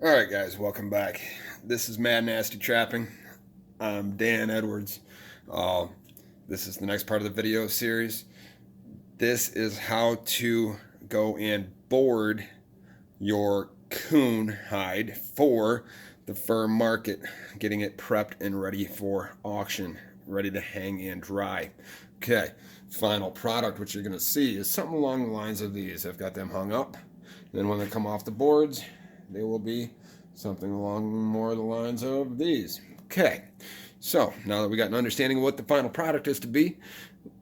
Alright guys, welcome back. This is Mad Nasty Trapping. I'm Dan Edwards. Uh, this is the next part of the video series. This is how to go and board your coon hide for the fur market, getting it prepped and ready for auction, ready to hang and dry. Okay, final product, which you're going to see, is something along the lines of these. I've got them hung up. Then when they come off the boards, they will be something along more the lines of these. Okay, so now that we got an understanding of what the final product is to be,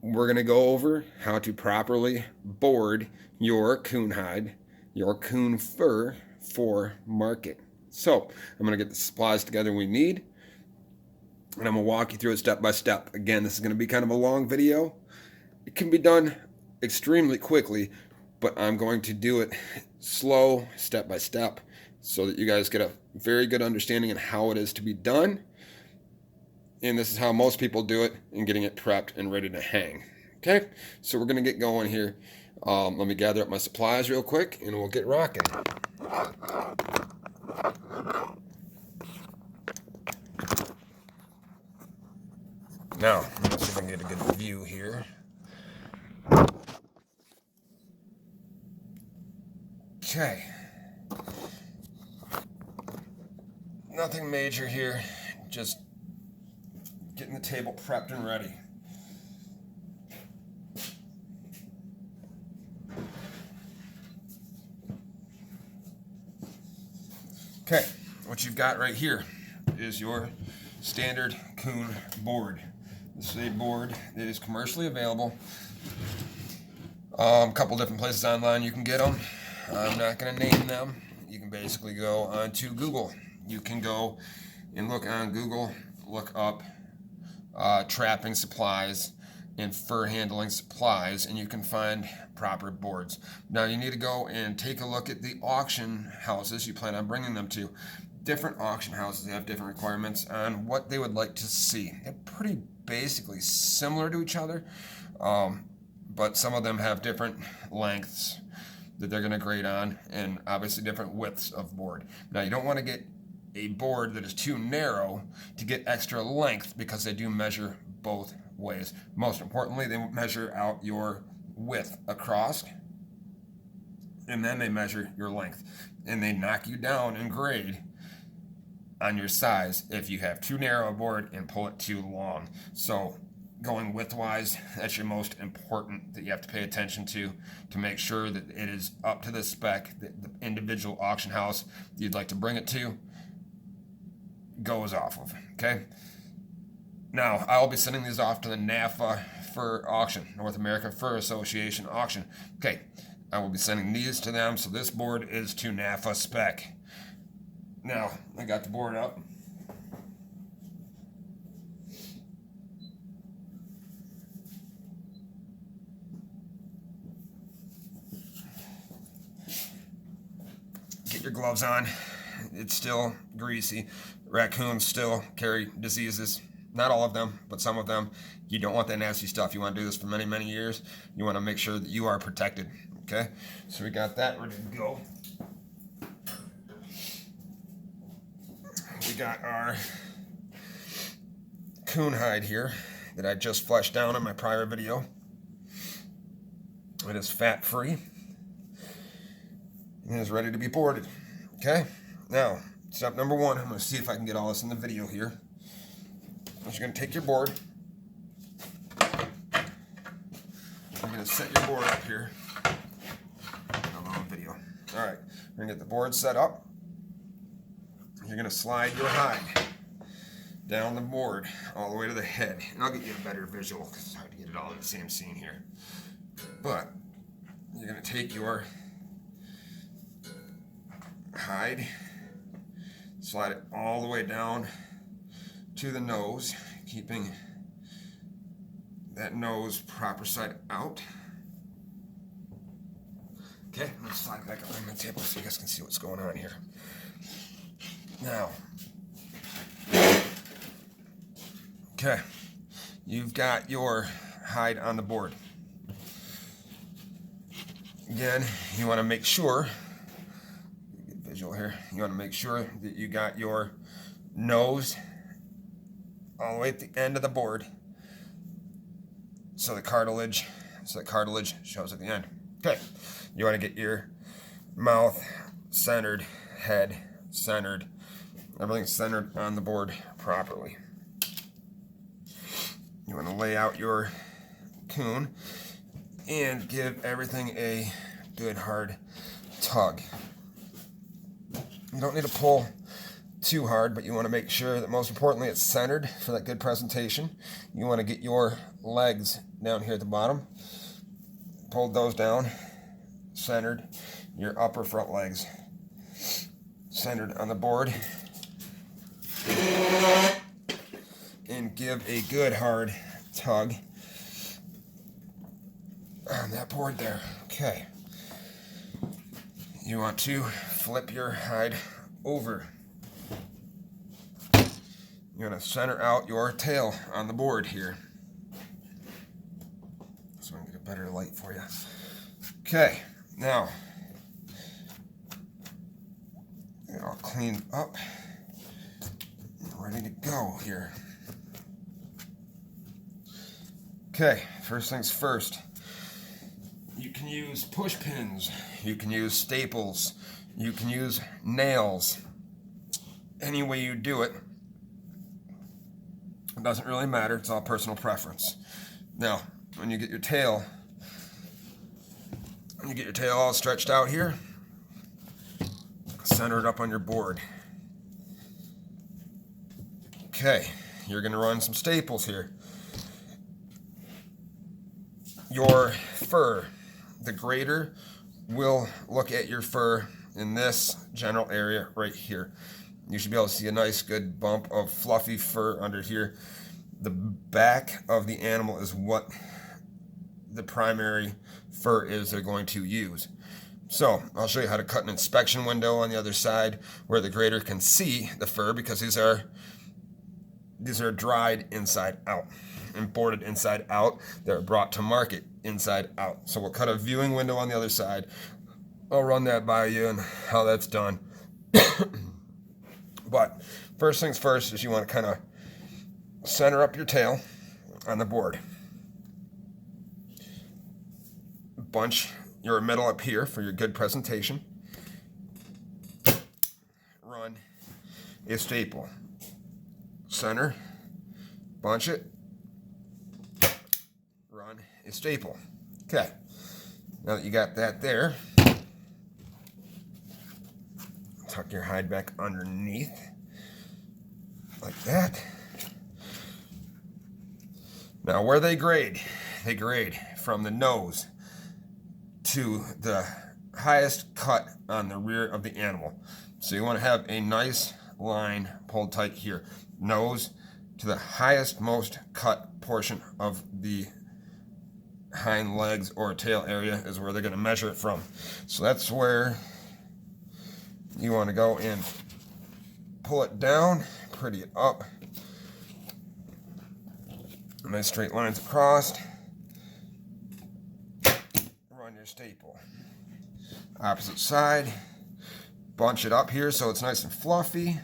we're going to go over how to properly board your coon hide, your coon fur for market. So I'm going to get the supplies together we need, and I'm going to walk you through it step by step. Again, this is going to be kind of a long video. It can be done extremely quickly, but I'm going to do it slow, step by step, so that you guys get a very good understanding of how it is to be done. And this is how most people do it in getting it prepped and ready to hang. Okay, so we're going to get going here. Let me gather up my supplies real quick and we'll get rocking. Now, let's see if I can get a good view here. Okay. Nothing major here, just getting the table prepped and ready. Okay, what you've got right here is your standard coon board. This is a board that is commercially available. A couple different places online you can get them. I'm not going to name them. You can basically go onto Google. You can go and look on Google, look up trapping supplies and fur handling supplies, and you can find proper boards. Now you need to go and take a look at the auction houses you plan on bringing them to. Different auction houses have different requirements on what they would like to see. They're pretty basically similar to each other, but some of them have different lengths that they're going to grade on, and obviously different widths of board. Now you don't want to get a board that is too narrow to get extra length, because they do measure both ways. Most importantly, they measure out your width across, and then they measure your length, and they knock you down in grade on your size if you have too narrow a board and pull it too long. So going widthwise, that's your most important that you have to pay attention to make sure that it is up to the spec that the individual auction house you'd like to bring it to goes off of. Okay, now I'll be sending these off to the NAFA Fur Auction, North America Fur Association Auction. Okay, I will be sending these to them, so this board is to NAFA spec. Now I got the board up. Get your gloves on. It's still greasy. Raccoons still carry diseases. Not all of them, but some of them. You don't want that nasty stuff. You want to do this for many, many years. You want to make sure that you are protected. Okay? So we got that ready to go. We got our coon hide here that I just fleshed down in my prior video. It is fat-free and is ready to be boarded. Okay? Now, step number one, I'm going to see if I can get all this in the video here. You're going to take your board. I'm going to set your board up here. On video. All right, we're going to get the board set up. You're going to slide your hide down the board all the way to the head. And I'll get you a better visual because it's hard to get it all in the same scene here. But you're going to take your hide, slide it all the way down to the nose, keeping that nose proper side out. Okay, I'm going to slide it back up on the table so you guys can see what's going on here. Now, okay, you've got your hide on the board. Again, you want to make sure visual here. You want to make sure that you got your nose all the way at the end of the board, so the cartilage shows at the end. Okay, you want to get your mouth centered, head centered, everything centered on the board properly. You want to lay out your coon and give everything a good hard tug. You don't need to pull too hard, but you want to make sure that, most importantly, it's centered for that good presentation. You want to get your legs down here at the bottom, pull those down, centered. Your upper front legs centered on the board, and give a good hard tug on that board there. Okay. You want to flip your hide over. You're going to center out your tail on the board here. So I'm going to get a better light for you. Okay, now get it all cleaned up and ready to go here. Okay, first things first. You can use push pins, you can use staples, you can use nails. Any way you do it, it doesn't really matter, it's all personal preference. Now, when you get your tail all stretched out here, center it up on your board. Okay, you're going to run some staples here. Your fur, the grater will look at your fur in this general area right here. You should be able to see a nice good bump of fluffy fur under here. The back of the animal is what the primary fur is they're going to use. So I'll show you how to cut an inspection window on the other side where the grater can see the fur, because these are dried inside out, imported inside out. They're brought to market inside out. So we'll cut a viewing window on the other side. I'll run that by you and how that's done. But first things first is you want to kind of center up your tail on the board. Bunch your middle up here for your good presentation. Run a staple. Center, bunch it, run a staple. Okay, now that you got that there, tuck your hide back underneath, like that. Now where they grade from the nose to the highest cut on the rear of the animal. So you want to have a nice line pulled tight here. Nose to the highest, most cut portion of the hind legs or tail area is where they're going to measure it from. So that's where you want to go and pull it down, pretty it up. Nice straight lines across. Run your staple. Opposite side. Bunch it up here so it's nice and fluffy.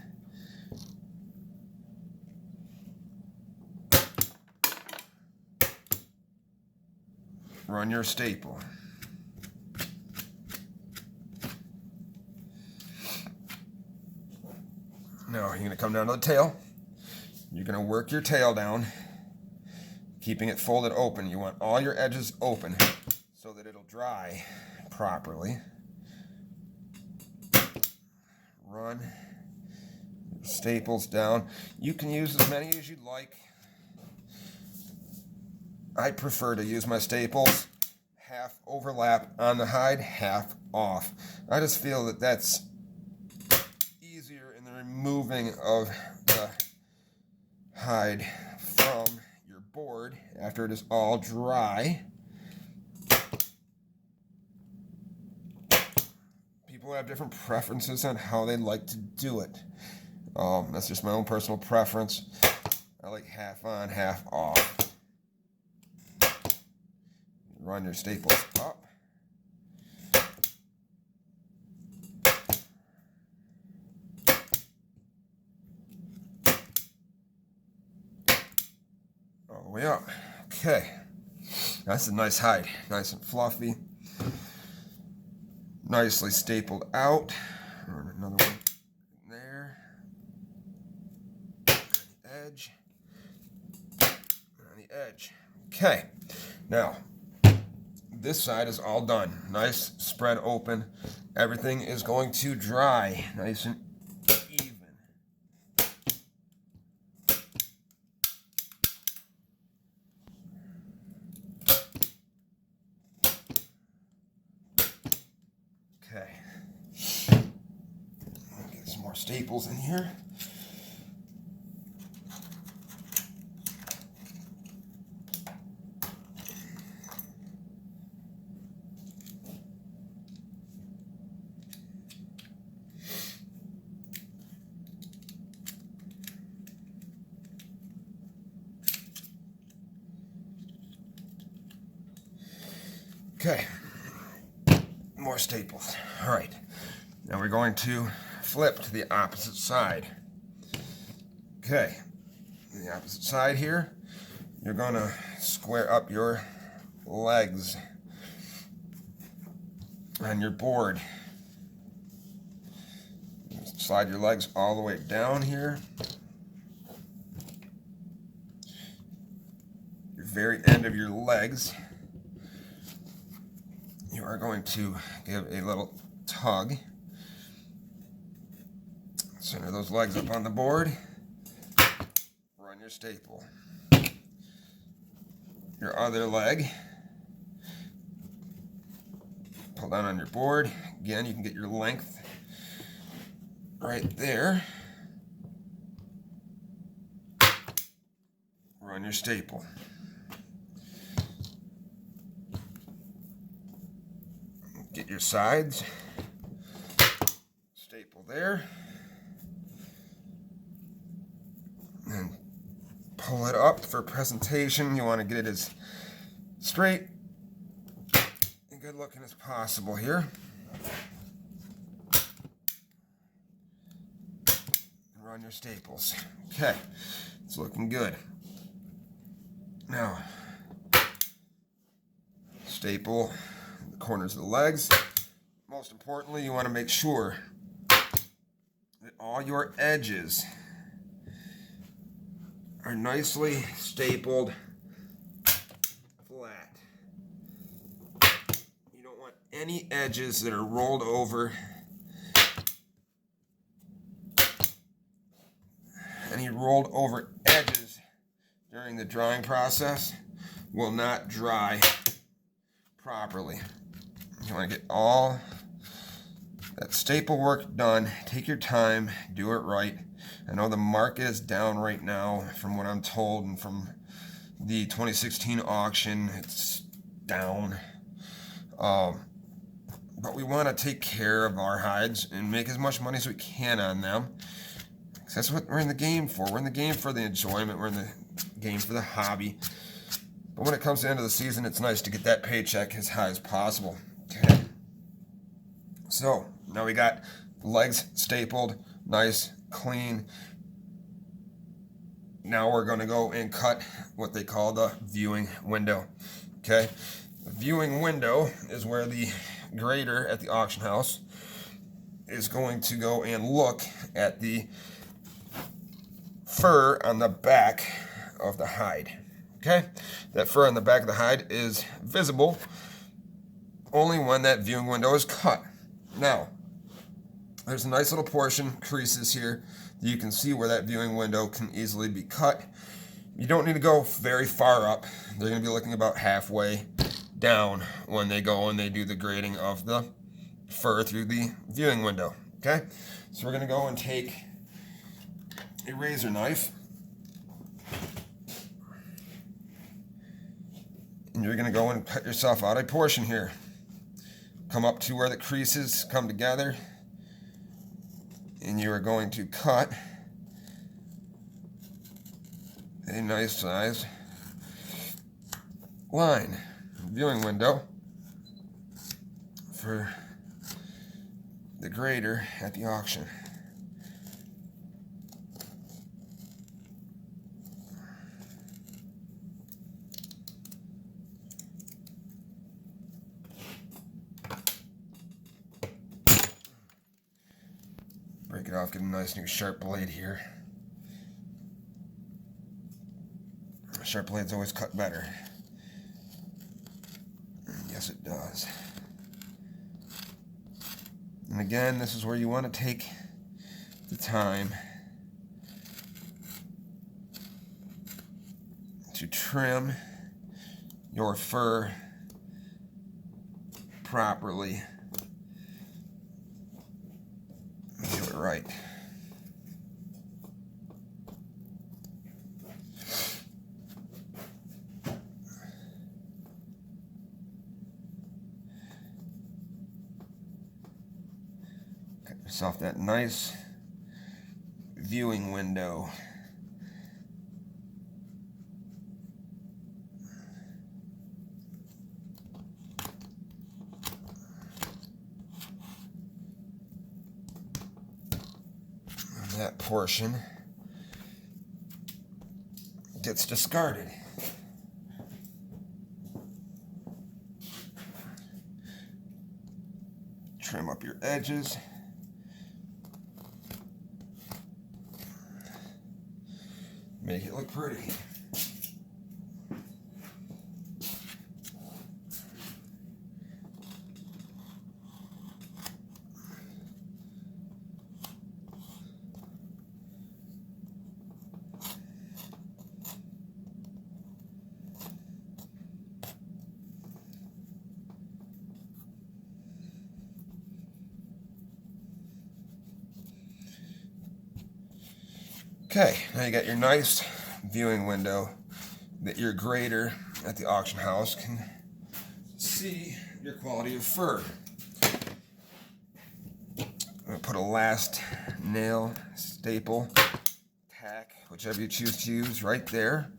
Run your staple. Now you're going to come down to the tail. You're going to work your tail down, keeping it folded open. You want all your edges open so that it'll dry properly. Run staples down. You can use as many as you'd like. I prefer to use my staples half overlap on the hide, half off. I just feel that that's easier in the removing of the hide from your board after it is all dry. People have different preferences on how they like to do it. That's just my own personal preference. I like half on, half off. Run your staples up. the way up. Okay, that's a nice hide, nice and fluffy, nicely stapled out. Another one there, edge, on the edge. Okay, now this side is all done. Nice spread open. Everything is going to dry nice and even. Okay. Get some more staples in here. Okay, more staples. All right, now we're going to flip to the opposite side. Okay, the opposite side here, you're going to square up your legs on your board. Slide your legs all the way down here. Your very end of your legs, you are going to give a little tug. Center those legs up on the board. Run your staple. Your other leg, pull down on your board. Again, you can get your length right there. Run your staple. Get your sides, staple there, and pull it up for presentation. You want to get it as straight and good looking as possible here. And run your staples. Okay, it's looking good. Now, staple the corners of the legs. Most importantly, you want to make sure that all your edges are nicely stapled flat. You don't want any edges that are rolled over. Any rolled over edges during the drying process will not dry properly. You want to get all that staple work done. Take your time, do it right. I know the market is down right now from what I'm told, and from the 2016 auction, it's down. But we want to take care of our hides and make as much money as we can on them. That's what we're in the game for. We're in the game for the enjoyment. We're in the game for the hobby. But when it comes to the end of the season, it's nice to get that paycheck as high as possible. Okay. So now we got legs stapled, nice, clean. Now we're going to go and cut what they call the viewing window. Okay. The viewing window is where the grader at the auction house is going to go and look at the fur on the back of the hide. Okay, that fur on the back of the hide is visible only when that viewing window is cut. Now, there's a nice little portion, creases here, that you can see where that viewing window can easily be cut. You don't need to go very far up. They're going to be looking about halfway down when they go and they do the grading of the fur through the viewing window. Okay, so we're going to go and take a razor knife, and you're going to go and cut yourself out a portion here. Come up to where the creases come together, and you are going to cut a nice size line, viewing window for the grader at the auction. it off, get a nice new sharp blade here. Sharp blades always cut better. Yes, it does. And again, this is where you want to take the time to trim your fur properly. Do it right. Got yourself that nice viewing window. That portion gets discarded. Trim up your edges. Make it look pretty. Okay, now you got your nice viewing window that your grader at the auction house can see your quality of fur. I'm going to put a last nail, staple, tack, whichever you choose to use, right there.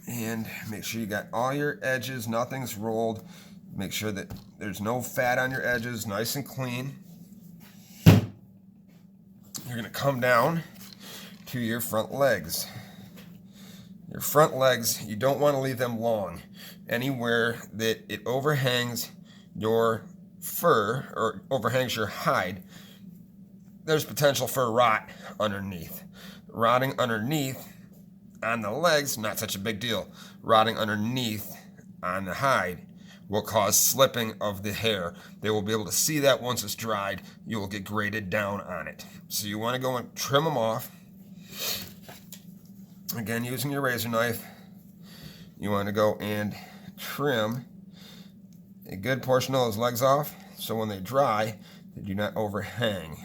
And make sure you got all your edges, nothing's rolled. Make sure that there's no fat on your edges, nice and clean. You're going to come down to your front legs. Your front legs, you don't want to leave them long. Anywhere that it overhangs your fur or overhangs your hide, there's potential for rot underneath. Rotting underneath on the legs, not such a big deal. Rotting underneath on the hide will cause slipping of the hair. They will be able to see that once it's dried. You will get graded down on it. So you want to go and trim them off. Again, using your razor knife, you want to go and trim a good portion of those legs off so when they dry, they do not overhang.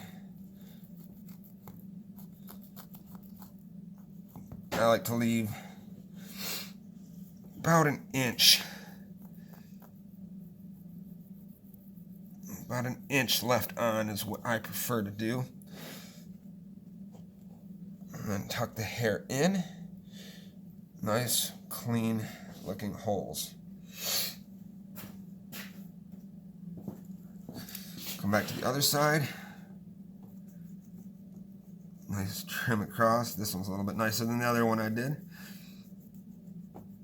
I like to leave about an inch. About an inch left on is what I prefer to do. And then tuck the hair in. Nice, clean looking holes. Come back to the other side. Nice trim across. This one's a little bit nicer than the other one I did.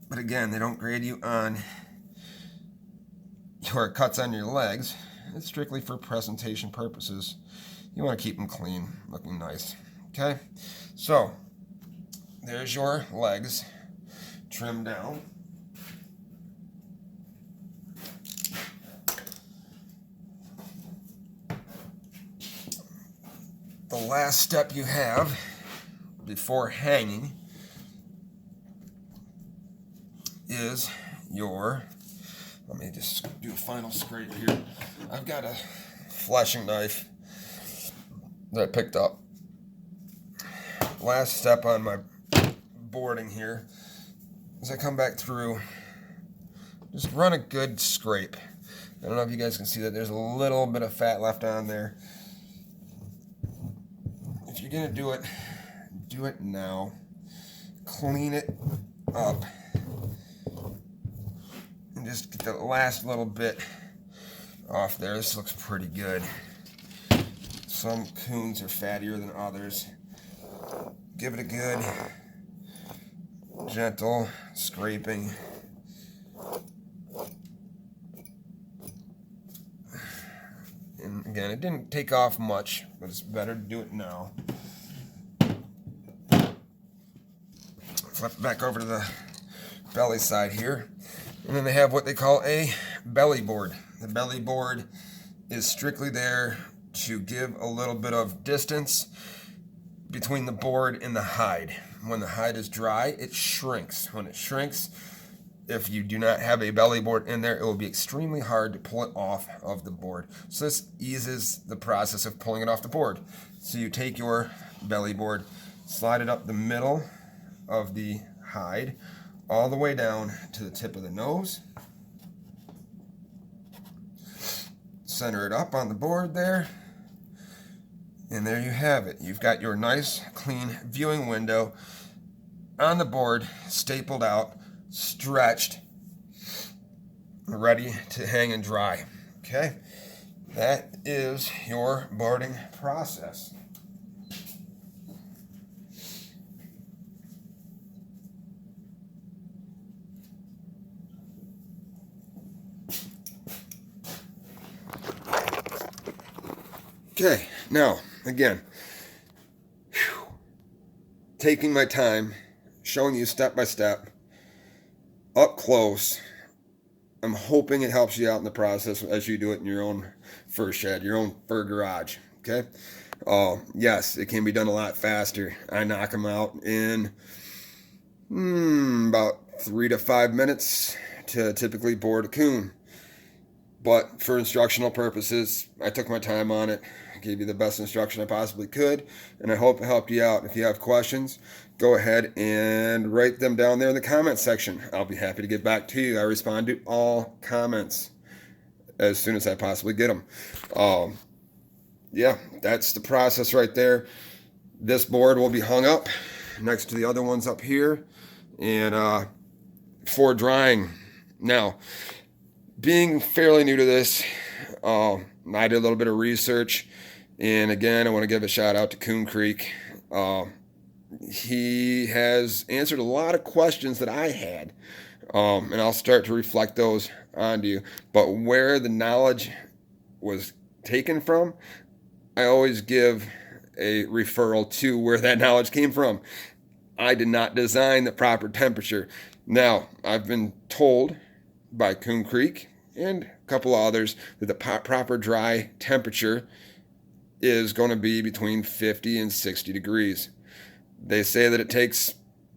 But again, they don't grade you on your cuts on your legs. It's strictly for presentation purposes. You want to keep them clean, looking nice. Okay, so there's your legs trimmed down. The last step you have before hanging is your, let me just do a final scrape here. I've got a fleshing knife that I picked up. Last step on my boarding here is I come back through, just run a good scrape. I don't know if you guys can see that there's a little bit of fat left on there. If you're gonna do it now. Clean it up and just get the last little bit off there. This looks pretty good. Some coons are fattier than others. Give it a good, gentle scraping. And again, it didn't take off much, but it's better to do it now. Flip back over to the belly side here. And then they have what they call a belly board. The belly board is strictly there to give a little bit of distance between the board and the hide. When the hide is dry, it shrinks. When it shrinks, if you do not have a belly board in there, it will be extremely hard to pull it off of the board. So this eases the process of pulling it off the board. So you take your belly board, slide it up the middle of the hide, all the way down to the tip of the nose. Center it up on the board there. And there you have it. You've got your nice, clean viewing window on the board, stapled out, stretched, ready to hang and dry. Okay? That is your boarding process. Okay, now, again, taking my time, showing you step by step, up close. I'm hoping it helps you out in the process as you do it in your own fur shed, your own fur garage, okay? Yes, it can be done a lot faster. I knock them out in about 3 to 5 minutes to typically board a coon. But for instructional purposes, I took my time on it. Gave you the best instruction I possibly could, and I hope it helped you out. If you have questions, go ahead and write them down there in the comment section. I'll be happy to get back to you. I respond to all comments as soon as I possibly get them. Yeah, that's the process right there. This board will be hung up next to the other ones up here, and for drying. Now, being fairly new to this, I did a little bit of research. And again, I want to give a shout out to Coon Creek. He has answered a lot of questions that I had, and I'll start to reflect those onto you. But where the knowledge was taken from, I always give a referral to where that knowledge came from. I did not design the proper temperature. Now, I've been told by Coon Creek and a couple others that the proper dry temperature is going to be between 50 and 60 degrees. They say that it takes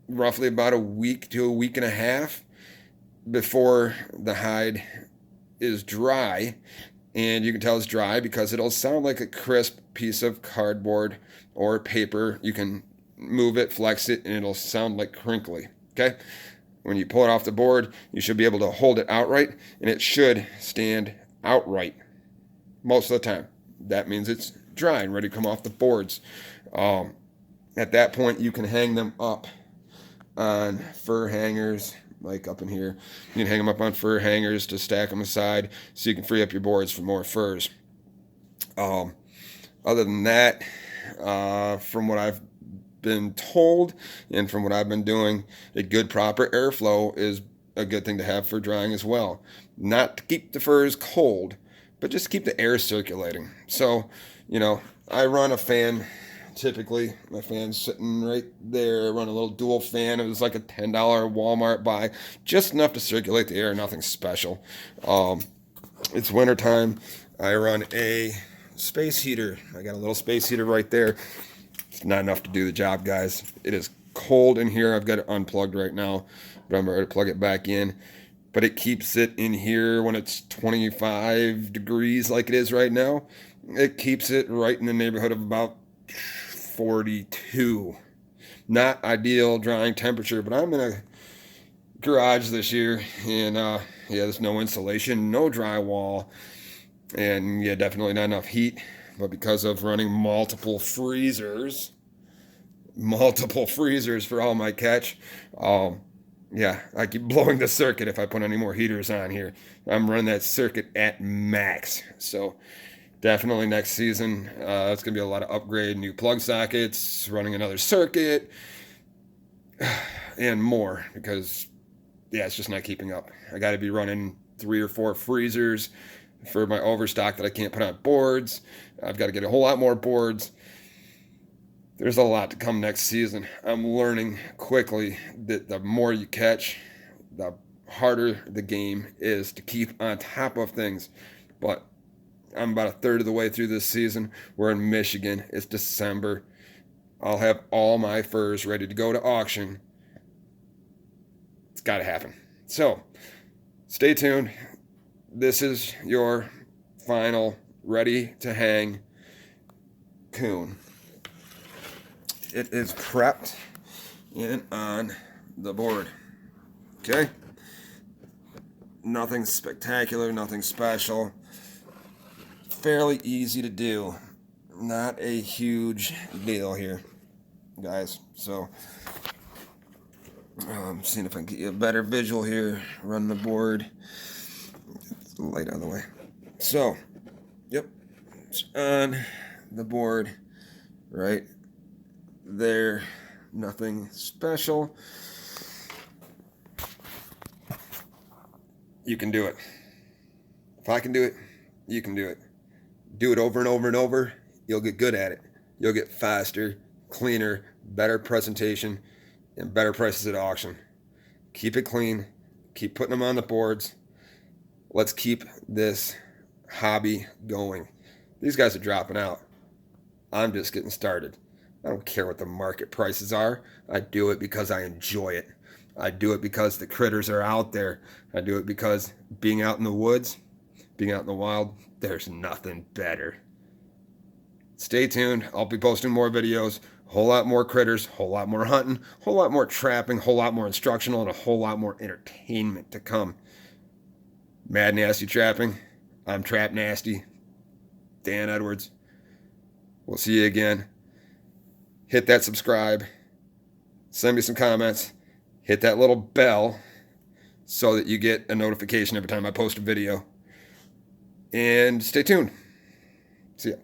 roughly about a week to a week and a half before the hide is dry. And you can tell it's dry because it'll sound like a crisp piece of cardboard or paper. You can move it, flex it, and it'll sound like crinkly. Okay? When you pull it off the board, you should be able to hold it outright, and it should stand outright most of the time. That means it's dry and ready to come off the boards. At that point, you can hang them up on fur hangers, like up in here. You can hang them up on fur hangers to stack them aside so you can free up your boards for more furs. Other than that, from what I've been told and from what I've been doing, a good proper airflow is a good thing to have for drying as well. Not to keep the furs cold, but just keep the air circulating. So, I run a fan. Typically, my fan's sitting right there. I run a little dual fan. It was like a $10 Walmart buy, just enough to circulate the air, nothing special. It's wintertime. I run a space heater. I got a little space heater right there. It's not enough to do the job, guys. It is cold in here. I've got it unplugged right now, but I'm ready to plug it back in. But it keeps it in here when it's 25 degrees like it is right now. It keeps it right in the neighborhood of about 42. Not ideal drying temperature, but I'm in a garage this year, and there's no insulation, no drywall, and definitely not enough heat. But because of running multiple freezers for all my catch, I keep blowing the circuit if I put any more heaters on here. I'm running that circuit at max. So definitely next season, it's going to be a lot of upgrade, new plug sockets, running another circuit, and more, because, it's just not keeping up. I got to be running 3 or 4 freezers for my overstock that I can't put on boards. I've got to get a whole lot more boards. There's a lot to come next season. I'm learning quickly that the more you catch, the harder the game is to keep on top of things. But I'm about a third of the way through this season. We're in Michigan. It's December. I'll have all my furs ready to go to auction. It's got to happen. So, stay tuned. This is your final ready to hang coon. It is prepped and on the board. Okay? Nothing spectacular, nothing special. Fairly easy to do. Not a huge deal here, guys. So, seeing if I can get you a better visual here. Run the board. It's light on the way. So, yep, it's on the board right there. Nothing special. You can do it. If I can do it, you can do it. Do it over and over and over. You'll get good at it. You'll get faster, cleaner, better presentation, and better prices at auction. Keep it clean. Keep putting them on the boards. Let's keep this hobby going. These guys are dropping out. I'm just getting started. I don't care what the market prices are. I do it because I enjoy it. I do it because the critters are out there. I do it because being out in the woods, being out in the wild, there's nothing better. Stay tuned. I'll be posting more videos, a whole lot more critters, a whole lot more hunting, a whole lot more trapping, a whole lot more instructional, and a whole lot more entertainment to come. Mad Nasty Trapping. I'm Trap Nasty. Dan Edwards. We'll see you again. Hit that subscribe. Send me some comments. Hit that little bell so that you get a notification every time I post a video. And stay tuned. See ya.